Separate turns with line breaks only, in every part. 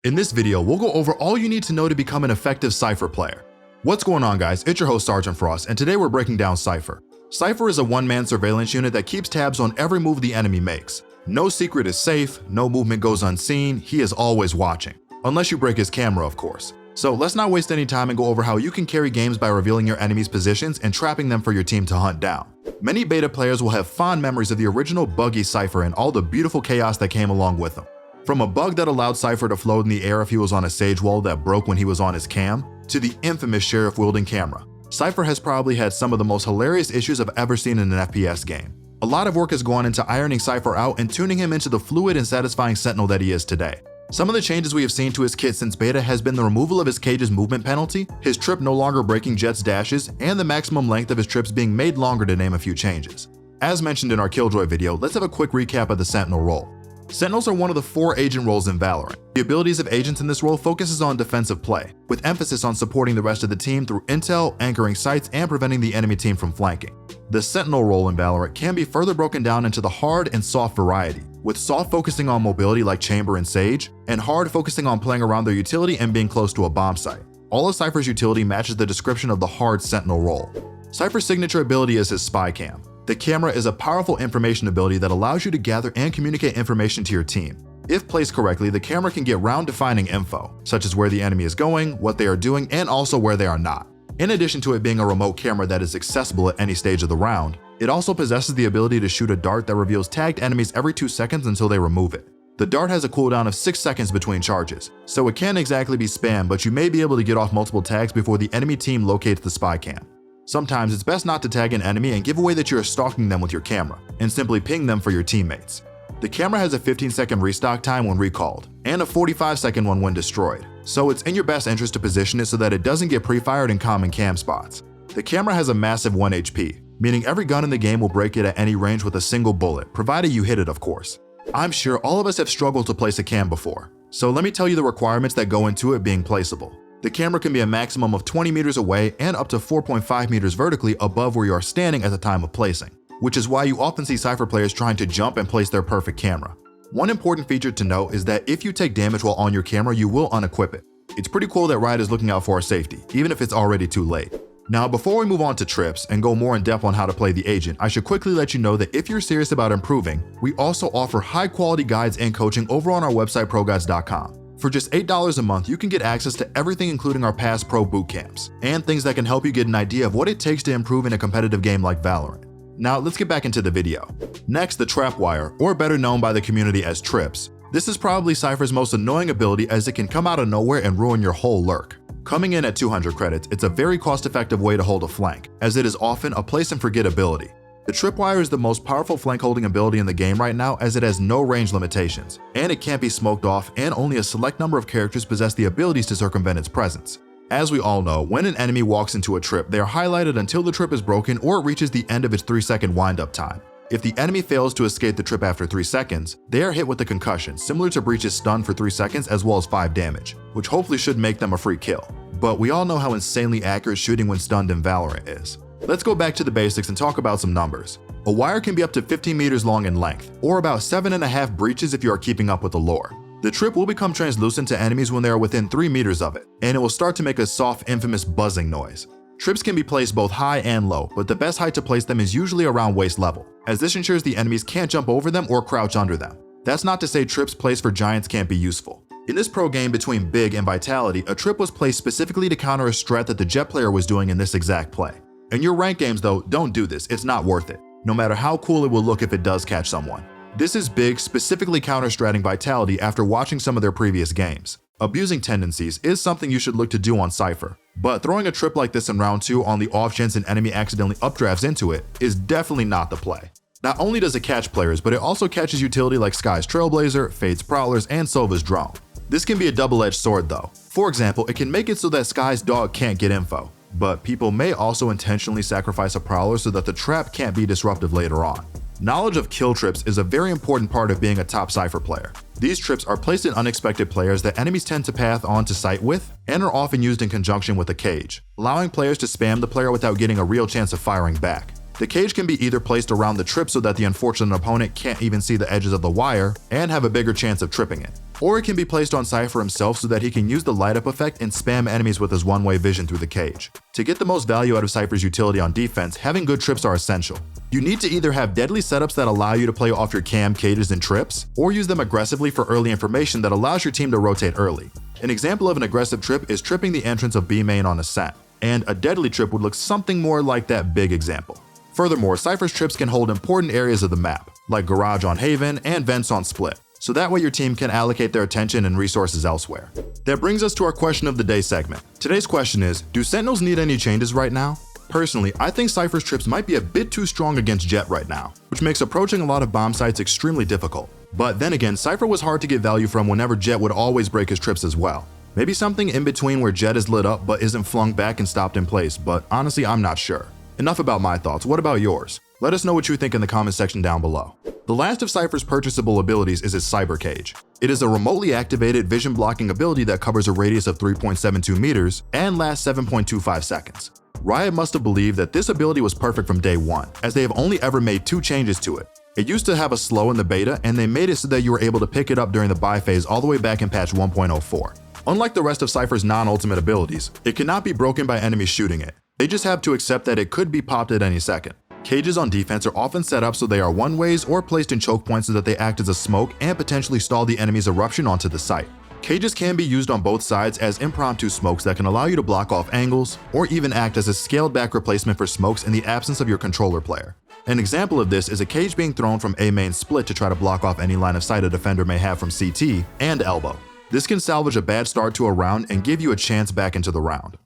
In this video, we'll go over all you need to know to become an effective Cypher player. What's going on, guys? It's your host Sergeant Frost, and today we're breaking down Cypher. Cypher is a one-man surveillance unit that keeps tabs on every move the enemy makes. No secret is safe, no movement goes unseen, he is always watching. Unless you break his camera, of course. So let's not waste any time and go over how you can carry games by revealing your enemy's positions and trapping them for your team to hunt down. Many beta players will have fond memories of the original buggy Cypher and all the beautiful chaos that came along with him. From a bug that allowed Cypher to float in the air if he was on a sage wall that broke when he was on his cam, to the infamous sheriff wielding camera, Cypher has probably had some of the most hilarious issues I've ever seen in an FPS game. A lot of work has gone into ironing Cypher out and tuning him into the fluid and satisfying Sentinel that he is today. Some of the changes we have seen to his kit since beta has been the removal of his cage's movement penalty, his trip no longer breaking Jet's dashes, and the maximum length of his trips being made longer, to name a few changes. As mentioned in our Killjoy video, let's have a quick recap of the Sentinel role. Sentinels are one of the 4 agent roles in Valorant. The abilities of agents in this role focuses on defensive play, with emphasis on supporting the rest of the team through intel, anchoring sites, and preventing the enemy team from flanking. The Sentinel role in Valorant can be further broken down into the hard and soft variety, with soft focusing on mobility like Chamber and Sage, and hard focusing on playing around their utility and being close to a bomb site. All of Cypher's utility matches the description of the hard Sentinel role. Cypher's signature ability is his spy cam. The camera is a powerful information ability that allows you to gather and communicate information to your team. If placed correctly, the camera can get round-defining info, such as where the enemy is going, what they are doing, and also where they are not. In addition to it being a remote camera that is accessible at any stage of the round, it also possesses the ability to shoot a dart that reveals tagged enemies every 2 seconds until they remove it. The dart has a cooldown of 6 seconds between charges, so it can't exactly be spam, but you may be able to get off multiple tags before the enemy team locates the spy cam. Sometimes it's best not to tag an enemy and give away that you're stalking them with your camera, and simply ping them for your teammates. The camera has a 15-second restock time when recalled, and a 45-second one when destroyed, so it's in your best interest to position it so that it doesn't get pre-fired in common cam spots. The camera has a massive 1 HP, meaning every gun in the game will break it at any range with a single bullet, provided you hit it, of course. I'm sure all of us have struggled to place a cam before, so let me tell you the requirements that go into it being placeable. The camera can be a maximum of 20 meters away and up to 4.5 meters vertically above where you are standing at the time of placing, which is why you often see Cypher players trying to jump and place their perfect camera. One important feature to note is that if you take damage while on your camera, you will unequip it. It's pretty cool that Riot is looking out for our safety, even if it's already too late. Now, before we move on to trips and go more in depth on how to play the agent, I should quickly let you know that if you're serious about improving, we also offer high-quality guides and coaching over on our website ProGuides.com. For just $8 a month, you can get access to everything including our past pro boot camps, and things that can help you get an idea of what it takes to improve in a competitive game like Valorant. Now let's get back into the video. Next, the Tripwire, or better known by the community as Trips. This is probably Cypher's most annoying ability, as it can come out of nowhere and ruin your whole lurk. Coming in at 200 credits, it's a very cost-effective way to hold a flank, as it is often a place and forget ability. The Tripwire is the most powerful flank holding ability in the game right now, as it has no range limitations, and it can't be smoked off, and only a select number of characters possess the abilities to circumvent its presence. As we all know, when an enemy walks into a trip, they are highlighted until the trip is broken or it reaches the end of its 3-second wind-up time. If the enemy fails to escape the trip after 3 seconds, they are hit with a concussion, similar to Breach's stun for 3 seconds as well as 5 damage, which hopefully should make them a free kill. But we all know how insanely accurate shooting when stunned in Valorant is. Let's go back to the basics and talk about some numbers. A wire can be up to 15 meters long in length, or about 7.5 breaches if you are keeping up with the lore. The trip will become translucent to enemies when they are within 3 meters of it, and it will start to make a soft, infamous buzzing noise. Trips can be placed both high and low, but the best height to place them is usually around waist level, as this ensures the enemies can't jump over them or crouch under them. That's not to say trips placed for giants can't be useful. In this pro game between Big and Vitality, a trip was placed specifically to counter a strat that the Jet player was doing in this exact play. In your ranked games though, don't do this, it's not worth it, no matter how cool it will look if it does catch someone. This is Big specifically counter-stratting Vitality after watching some of their previous games. Abusing tendencies is something you should look to do on Cypher, but throwing a trip like this in round 2 on the off chance an enemy accidentally updrafts into it is definitely not the play. Not only does it catch players, but it also catches utility like Sky's Trailblazer, Fade's Prowlers, and Sova's Drone. This can be a double-edged sword though. For example, it can make it so that Sky's dog can't get info, but people may also intentionally sacrifice a Prowler so that the trap can't be disruptive later on. Knowledge of kill trips is a very important part of being a top Cypher player. These trips are placed in unexpected players that enemies tend to path onto sight with, and are often used in conjunction with a cage, allowing players to spam the player without getting a real chance of firing back. The cage can be either placed around the trip so that the unfortunate opponent can't even see the edges of the wire and have a bigger chance of tripping it. Or it can be placed on Cypher himself so that he can use the light up effect and spam enemies with his one-way vision through the cage. To get the most value out of Cypher's utility on defense, having good trips are essential. You need to either have deadly setups that allow you to play off your cam, cages, and trips, or use them aggressively for early information that allows your team to rotate early. An example of an aggressive trip is tripping the entrance of B main on Ascent, and a deadly trip would look something more like that big example. Furthermore, Cypher's trips can hold important areas of the map, like Garage on Haven and Vents on Split, so that way your team can allocate their attention and resources elsewhere. That brings us to our question of the day segment. Today's question is, do Sentinels need any changes right now? Personally, I think Cypher's trips might be a bit too strong against Jet right now, which makes approaching a lot of bomb sites extremely difficult. But then again, Cypher was hard to get value from whenever Jet would always break his trips as well. Maybe something in between where Jet is lit up but isn't flung back and stopped in place, but honestly, I'm not sure. Enough about my thoughts, what about yours? Let us know what you think in the comment section down below. The last of Cypher's purchasable abilities is his Cyber Cage. It is a remotely activated vision blocking ability that covers a radius of 3.72 meters and lasts 7.25 seconds. Riot must have believed that this ability was perfect from day one, as they have only ever made 2 changes to it. It used to have a slow in the beta, and they made it so that you were able to pick it up during the buy phase all the way back in patch 1.04. Unlike the rest of Cypher's non-ultimate abilities, it cannot be broken by enemies shooting it. They just have to accept that it could be popped at any second. Cages on defense are often set up so they are one-ways or placed in choke points so that they act as a smoke and potentially stall the enemy's eruption onto the site. Cages can be used on both sides as impromptu smokes that can allow you to block off angles, or even act as a scaled-back replacement for smokes in the absence of your controller player. An example of this is a cage being thrown from A main split to try to block off any line of sight a defender may have from CT and elbow. This can salvage a bad start to a round and give you a chance back into the round.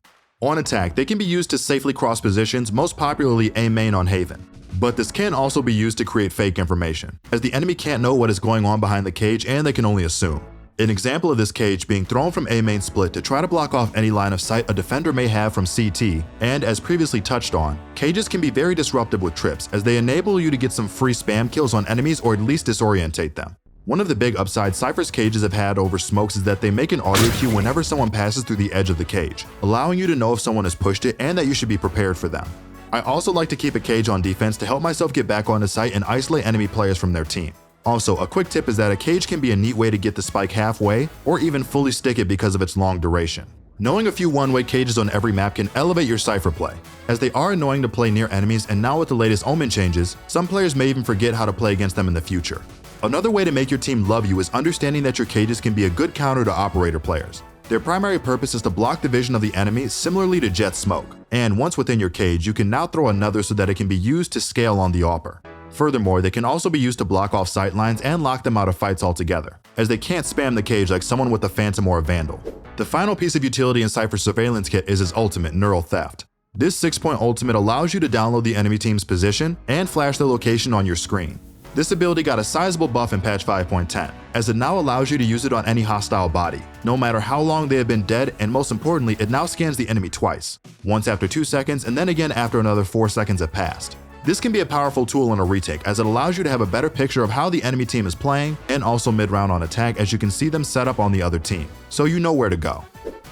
On attack, they can be used to safely cross positions, most popularly A main on Haven. But this can also be used to create fake information, as the enemy can't know what is going on behind the cage and they can only assume. An example of this cage being thrown from A main split to try to block off any line of sight a defender may have from CT, and as previously touched on, cages can be very disruptive with trips as they enable you to get some free spam kills on enemies or at least disorientate them. One of the big upsides Cypher's cages have had over smokes is that they make an audio cue whenever someone passes through the edge of the cage, allowing you to know if someone has pushed it and that you should be prepared for them. I also like to keep a cage on defense to help myself get back onto site and isolate enemy players from their team. Also, a quick tip is that a cage can be a neat way to get the spike halfway or even fully stick it because of its long duration. Knowing a few one-way cages on every map can elevate your Cypher play, as they are annoying to play near enemies, and now with the latest Omen changes, some players may even forget how to play against them in the future. Another way to make your team love you is understanding that your cages can be a good counter to operator players. Their primary purpose is to block the vision of the enemy similarly to Jet smoke, and once within your cage, you can now throw another so that it can be used to scale on the AWPer. Furthermore, they can also be used to block off sight lines and lock them out of fights altogether, as they can't spam the cage like someone with a Phantom or a Vandal. The final piece of utility in Cypher's surveillance kit is his ultimate, Neural Theft. This 6-point ultimate allows you to download the enemy team's position and flash their location on your screen. This ability got a sizable buff in patch 5.10, as it now allows you to use it on any hostile body, no matter how long they have been dead, and most importantly, it now scans the enemy twice, once after 2 seconds and then again after another 4 seconds have passed. This can be a powerful tool in a retake, as it allows you to have a better picture of how the enemy team is playing, and also mid-round on attack as you can see them set up on the other team, so you know where to go.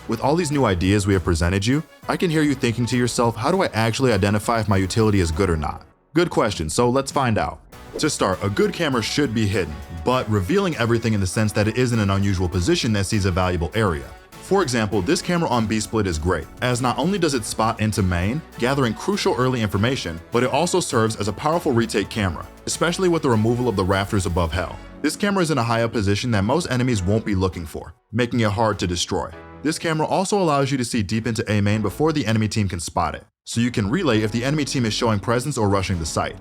With all these new ideas we have presented you, I can hear you thinking to yourself, how do I actually identify if my utility is good or not? Good question, so let's find out. To start, a good camera should be hidden, but revealing everything in the sense that it is in an unusual position that sees a valuable area. For example, this camera on B-Split is great, as not only does it spot into main, gathering crucial early information, but it also serves as a powerful retake camera, especially with the removal of the rafters above Hell. This camera is in a high up position that most enemies won't be looking for, making it hard to destroy. This camera also allows you to see deep into A main before the enemy team can spot it, so you can relay if the enemy team is showing presence or rushing the site.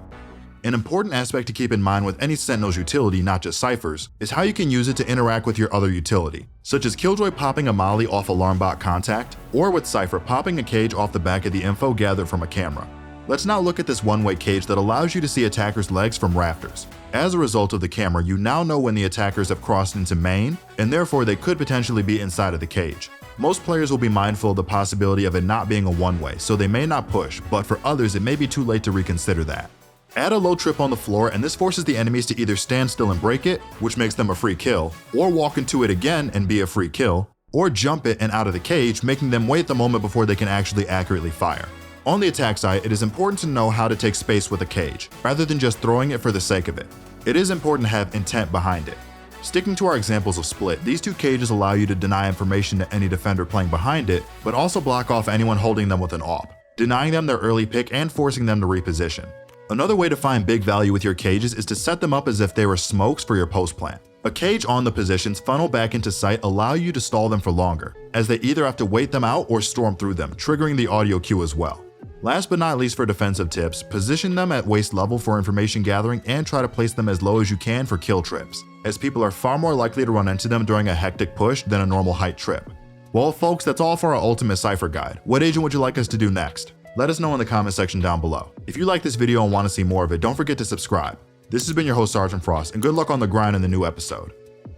An important aspect to keep in mind with any Sentinel's utility, not just Cypher's, is how you can use it to interact with your other utility, such as Killjoy popping a molly off alarm bot contact, or with Cypher popping a cage off the back of the info gathered from a camera. Let's now look at this one-way cage that allows you to see attackers' legs from rafters. As a result of the camera, you now know when the attackers have crossed into main, and therefore they could potentially be inside of the cage. Most players will be mindful of the possibility of it not being a one-way, so they may not push, but for others it may be too late to reconsider that. Add a low trip on the floor, and this forces the enemies to either stand still and break it, which makes them a free kill, or walk into it again and be a free kill, or jump it and out of the cage, making them wait the moment before they can actually accurately fire. On the attack side, it is important to know how to take space with a cage, rather than just throwing it for the sake of it. It is important to have intent behind it. Sticking to our examples of split, these two cages allow you to deny information to any defender playing behind it, but also block off anyone holding them with an AWP, denying them their early pick and forcing them to reposition. Another way to find big value with your cages is to set them up as if they were smokes for your post plant. A cage on the positions funnel back into sight allow you to stall them for longer, as they either have to wait them out or storm through them, triggering the audio cue as well. Last but not least for defensive tips, position them at waist level for information gathering and try to place them as low as you can for kill trips, as people are far more likely to run into them during a hectic push than a normal height trip. Well folks, that's all for our ultimate Cypher guide. What agent would you like us to do next? Let us know in the comment section down below. If you like this video and want to see more of it, don't forget to subscribe. This has been your host Sergeant Frost, and good luck on the grind in the new episode.